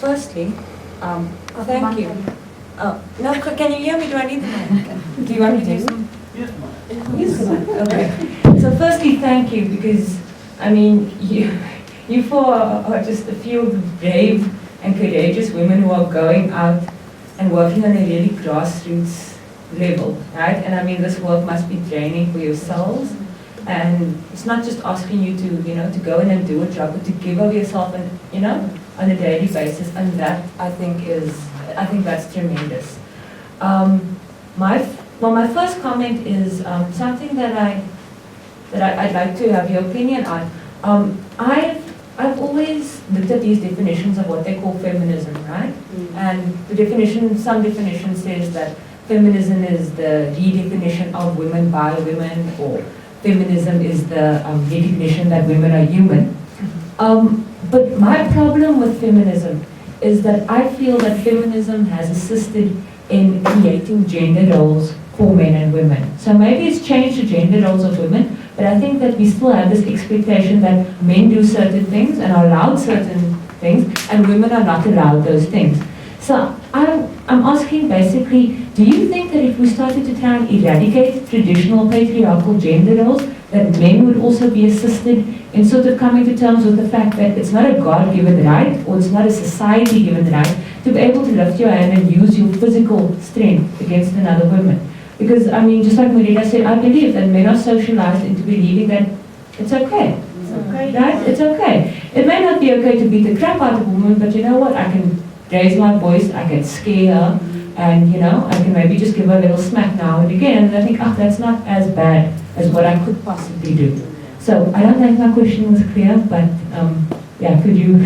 firstly, thank you. No, can you hear me? Do I need the mic? Do you want me to use them? Yes, okay. So firstly, thank you, because, I mean, you four are just a few of the brave and courageous women who are going out and working on a really grassroots level, right? And I mean, this work must be draining for yourselves. And it's not just asking you to, to go in and do a job, but to give of yourself, and, on a daily basis. And that, I think that's tremendous. My first comment is something that I'd like to have your opinion on. I've always looked at these definitions of what they call feminism, right? And some definition says that feminism is the redefinition of women by women, or feminism is the recognition that women are human. But my problem with feminism is that I feel that feminism has assisted in creating gender roles for men and women. So maybe it's changed the gender roles of women, but I think that we still have this expectation that men do certain things and are allowed certain things, and women are not allowed those things. So I'm asking basically, do you think that if we started to try and eradicate traditional patriarchal gender roles, that men would also be assisted in sort of coming to terms with the fact that it's not a God-given right, or it's not a society-given right, to be able to lift your hand and use your physical strength against another woman? Because, I mean, just like Marina said, I believe that men are socialized into believing that it's okay. It's okay. Right? It's okay. It may not be okay to beat the crap out of a woman, but you know what? I can raise my voice, I can scare her, and I can maybe just give her a little smack now and again, and I think, that's not as bad as what I could possibly do. So I don't think my question was clear, but could you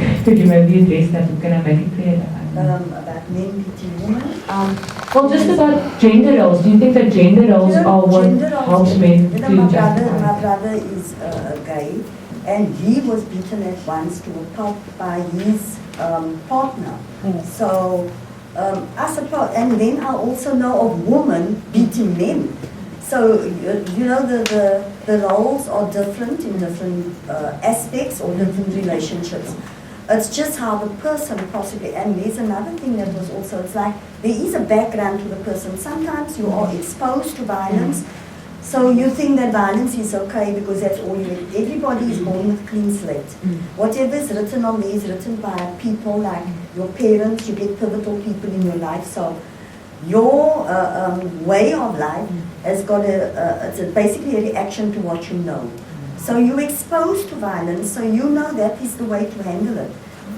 maybe address that? Can I make it clear? About men beating women? Well, just about gender roles. Do you think that gender roles are what helps men to justify? My brother is gay, and he was beaten at once to a pulp by his partner. So I suppose, and then I also know of women beating men. So the roles are different in different aspects or different relationships. It's just how the person possibly, and there's another thing that was also, it's like there is a background to the person. Sometimes you are exposed to violence, so you think that violence is okay because that's all you need. Everybody is born with clean slate. Whatever is written on there is written by people like your parents. You get pivotal people in your life, so your way of life has got it's basically a reaction to what you know. So you're exposed to violence, so you know that is the way to handle it.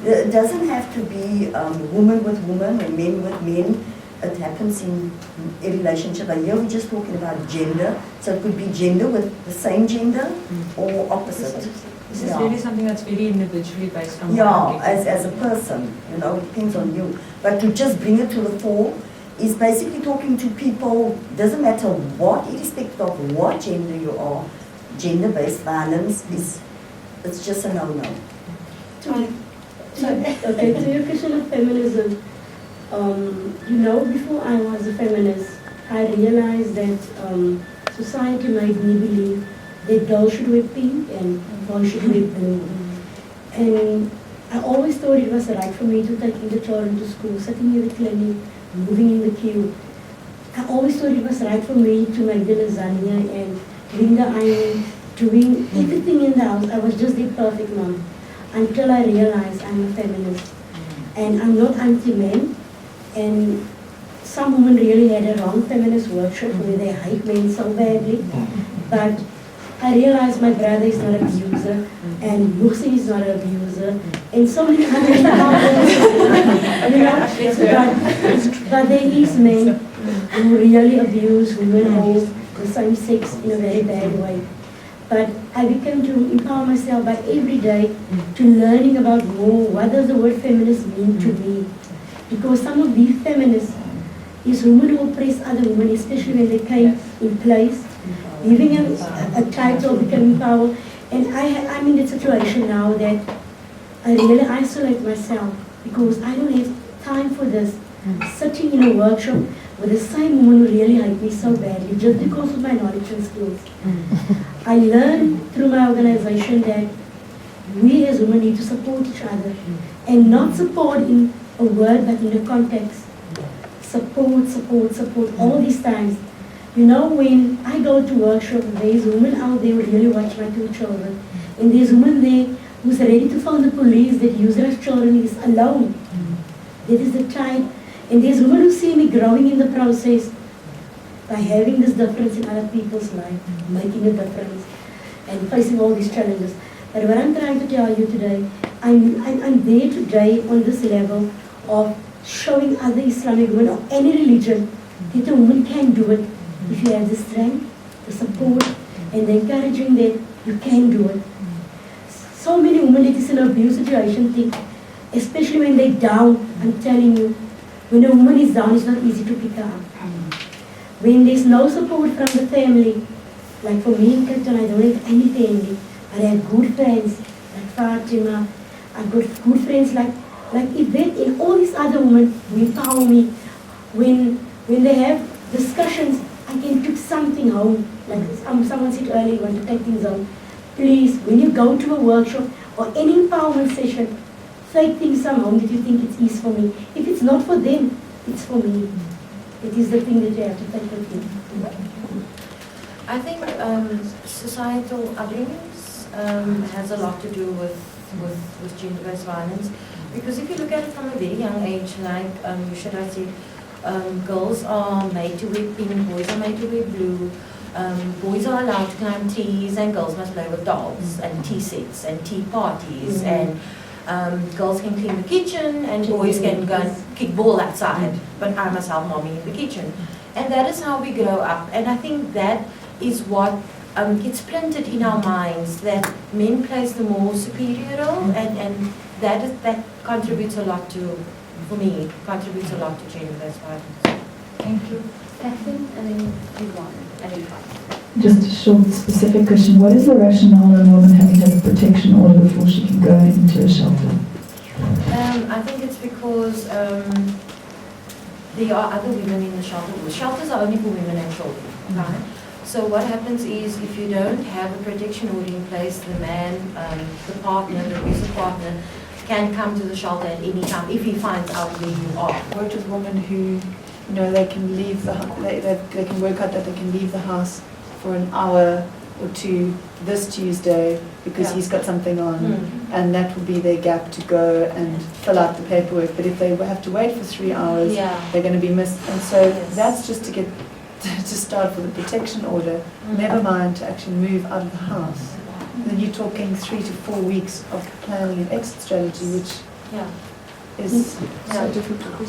It doesn't have to be woman with woman or men with men. It happens in a relationship. And here we're just talking about gender, so it could be gender with the same gender or opposite. This is really something that's very individually based on as a person, it depends on you. But to just bring it to the fore is basically talking to people, doesn't matter what, irrespective of what gender you are. Gender-based violence it's just a no-no. Okay, to your question of feminism, before I was a feminist, I realized that society made me believe that girls should wear pink and boys should wear blue. And I always thought it was right for me to take the children to school, sitting in the clinic, moving in the queue. I always thought it was right for me to make the lasagna and doing the ironing, doing everything in the house. I was just the perfect mom until I realized I'm a feminist. And I'm not anti-men. And some women really had a wrong feminist workshop where they hate men so badly. But I realized my brother is not an abuser, and Lucy is not an abuser, and so many others but there is men who really abuse women or the same sex in a very bad way. But I began to empower myself by every day to learning about more, what does the word feminist mean to me. Because some of these feminists is women who oppress other women, especially when they came in place, giving a title, becoming power. And I'm in that situation now that I really isolate myself because I don't have time for this. Sitting in a workshop with the same woman who really hate me so badly just because of my knowledge and skills. I learned through my organization that we as women need to support each other and not support in a word, but in the context. Support, support, support, all these times. You know, when I go to workshop, there's women out there who really watch my 2 children. And there's women there who's ready to phone the police that user of children is alone. That is the time. And there's women who see me growing in the process by having this difference in other people's life, making a difference, and facing all these challenges. But what I'm trying to tell you today, I'm there today on this level of showing other Islamic women of any religion that a woman can do it if you have the strength, the support, and the encouraging that you can do it. So many women that is in an abuse situation think, especially when they're down, I'm telling you, when a woman is down, it's not easy to pick her up. When there's no support from the family, like for me in Cape Town, I don't have any family, but I have good friends like Fatima, I've got good friends like Yvette and all these other women who empower me. When they have discussions, I can take something home. Like someone said earlier, you want to take things home. Please, when you go to a workshop or any empowerment session, take things some home that you think it is for me. If it's not for them, it's for me. It is the thing that you have to take with you. I think societal upbringings has a lot to do with gender-based violence, because if you look at it from a very young age, like you should have said, girls are made to wear pink, boys are made to wear blue, boys are allowed to climb trees, and girls must play with dolls and tea sets and tea parties, and girls can clean the kitchen and boys can go and kick ball outside, but I must help mommy in the kitchen. And that is how we grow up, and I think that is what gets planted in our minds, that men plays the more superior role, and that contributes a lot to, for me, contributes a lot to gender-based violence. Thank you. Catherine, and then Yvonne, and then Just a short, specific question. What is the rationale of a woman having to have a protection order before she can go into a shelter? I think it's because there are other women in the shelter. Shelters are only for women and children, right? So what happens is, if you don't have a protection order in place, the man, the partner, the abusive partner, can come to the shelter at any time if he finds out where you are. Worked with women who, you know, they can leave the they can work out that they can leave the house for an hour or two this Tuesday because he's got something on, and that will be their gap to go and fill out the paperwork. But if they have to wait for 3 hours, they're going to be missed. And so that's just to get to start with the protection order. Never mind to actually move out of the house. And then you're talking 3 to 4 weeks of planning an exit strategy, which is so difficult.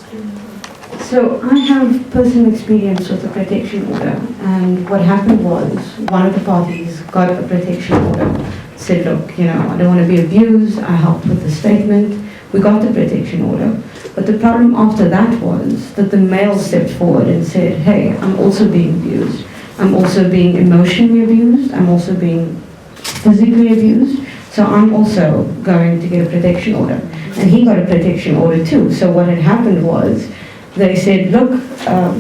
So I have personal experience with the protection order, and what happened was one of the parties got a protection order, said, look, you know, I don't want to be abused, I helped with the statement, we got the protection order. But the problem after that was that the male stepped forward and said, hey, I'm also being abused, I'm also being emotionally abused, I'm also being physically abused, so I'm also going to get a protection order. And he got a protection order too. So what had happened was, they said, look,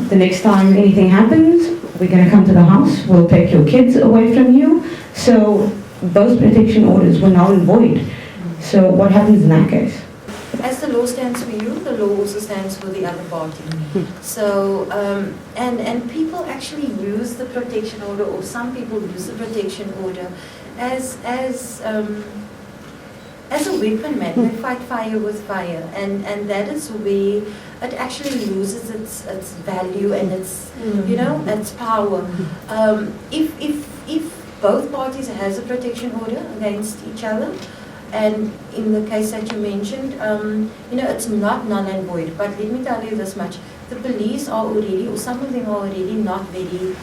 the next time anything happens, we're going to come to the house, we'll take your kids away from you. So both protection orders were null and void. So what happens in that case? As the law stands for you, the law also stands for the other party. So, and people actually use the protection order, or some people use the protection order as a weapon, man. They fight fire with fire, and that is where it actually loses its value and its you know, its power. If both parties has a protection order against each other, and in the case that you mentioned, you know, it's not null and void. But let me tell you this much: the police are already, or some of them are already, not very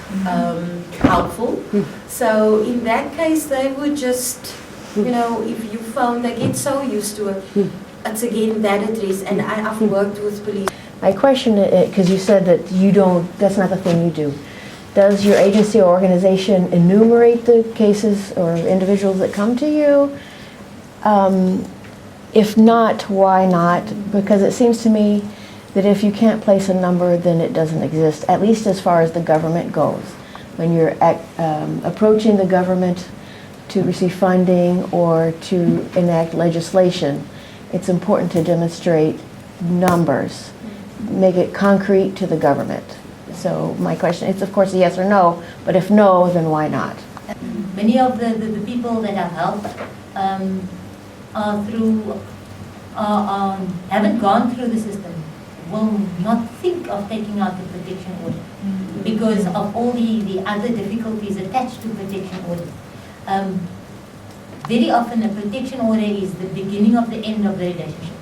helpful. So in that case, they would just, you know, if you phone, they get so used to it. It's again that address, and I've worked with police. My question, because you said that you don't, that's not the thing you do. Does your agency or organization enumerate the cases or individuals that come to you? If not, why not? Because it seems to me that if you can't place a number, then it doesn't exist, at least as far as the government goes. When you're approaching the government to receive funding or to enact legislation, it's important to demonstrate numbers, make it concrete to the government. So my question, it's of course a yes or no, but if no, then why not? Many of the people that I've helped haven't gone through the system, will not think of taking out the protection order because of all the other difficulties attached to protection orders. Very often a protection order is the beginning of the end of the relationship.